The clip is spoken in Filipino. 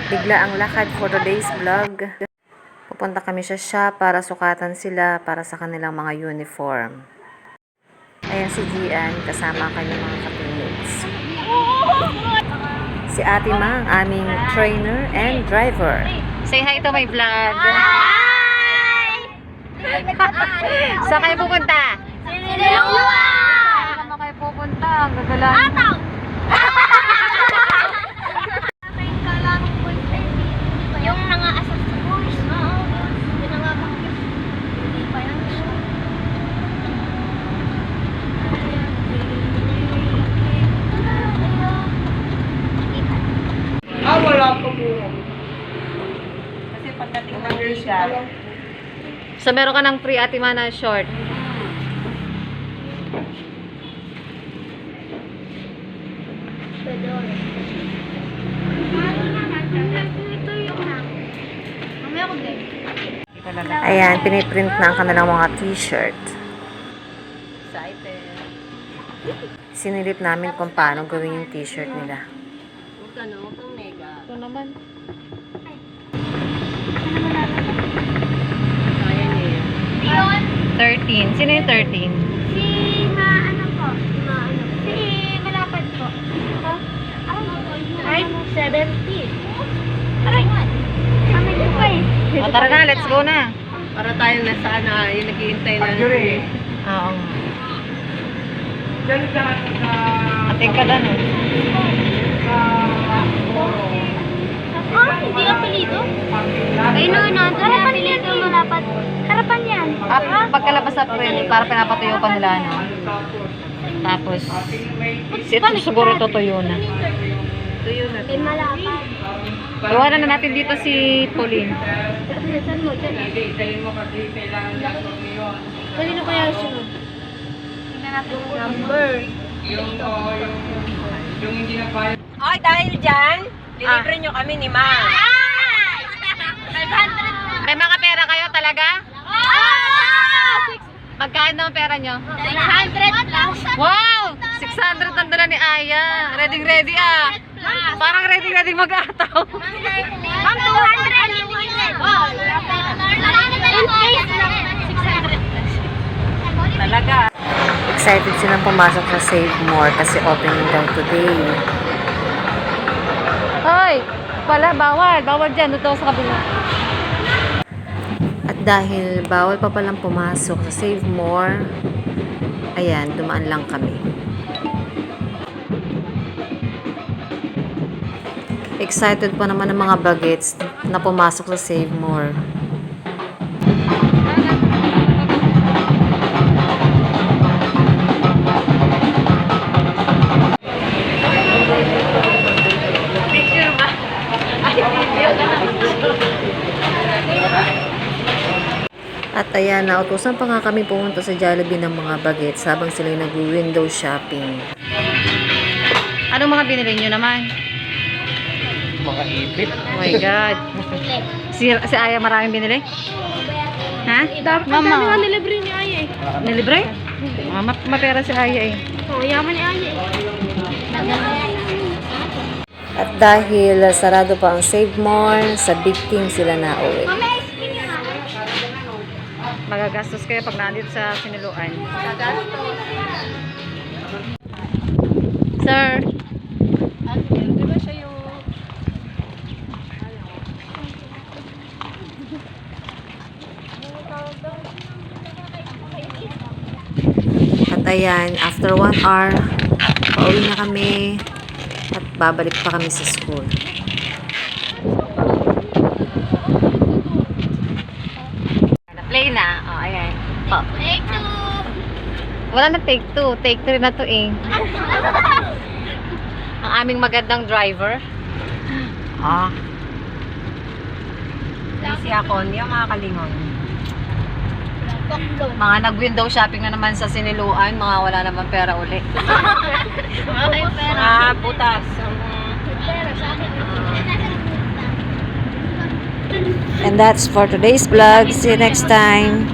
Bigla ang lakad for today's vlog. Pupunta kami sa shop para sukatan sila para sa kanilang mga uniform. Ayan si Gian, kasama ang kanyang mga ka-teammates. Si Ate Ma, ang aming trainer and driver. Say hi to my vlog. Hi! Saan kayo pupunta? Siniluan! Saan kayo pupunta? Ang gagalaan. Ataw! Yung nangaasal sa boys. Yung nangamakit. Hindi pa yan. Wala po po. Kasi pagdating ng siya. So meron ka ng free Ate Ma na short. Ayan, piniprint na ang kanilang mga t-shirt. Excited. Sinilip namin kung paano gawin yung t-shirt nila. Huwag ka no, kang mega. Ito naman. Kaya niya yun. Yun. 13. Sino yung 13? Si ano po? Si malapad po. Ay, 70. Aray. Kami ko pa eh. O tara na, let's go na. Para tayo na sana, yung naghihintay na. Oo. Ating ka lang eh. Hindi apelido? Ay, no. Harapan apelido malapad. Harapan yan. Pagkalabas sa print, para pinapatuyo pa nila, no? Tapos, ito siguro tutuyo na. Tuyo na. Ay, malapad. Iwanan na natin dito si Pauline. Saan mo? Kanino kaya sunod? Tingnan natin yung number. Ay, dahil dyan, lilibre nyo kami ni Ma. 500 May mga pera kayo talaga? Magkano ang pera nyo? 600 lang. Wow! 600 ang dala ni Aya. Ready ah. Parang ready mag-ataw. Ma'am, 200. In case lang. 600. Talaga. Excited silang pumasok sa Save More kasi opening daw today. Hoy! Pala, bawal. Bawal dyan. Ito sa kabila. At dahil bawal pa palang pumasok sa Save More, ayan, dumaan lang kami. Excited pa naman ang mga bagets na pumasok sa Save More. At ayan, nautusan pa nga kami pumunta sa Jollibee ng mga bagets habang sila nag-window shopping. Anong mga binili nyo naman? Mga ipit. Oh my God. Si Aya maraming binili? Ha? Mama. Nga nilibre ni Aya eh. Nilibre? Mapera si Aya eh. Oh, yaman ni Aya eh. At dahil sarado pa ang Save More, sa Big Team sila na uwi. Magagastos kayo pag nandito sa Siniluan. Sir. Di ba siya yung... At ayan, after 1 hour, pauwi na kami at babalik pa kami sa school. Play na. Oh, ayan. Oh. Take 2. Wala na take 2. Take 3 na to eh. Ang aming magandang driver. Ah. Lazy ako, hindi ako makakalingon. Mga nag-window shopping na naman sa Siniluan. Mga wala naman pera uli. Ay, pera. Butas. Pera sa akin. And that's for today's vlog. See you next time.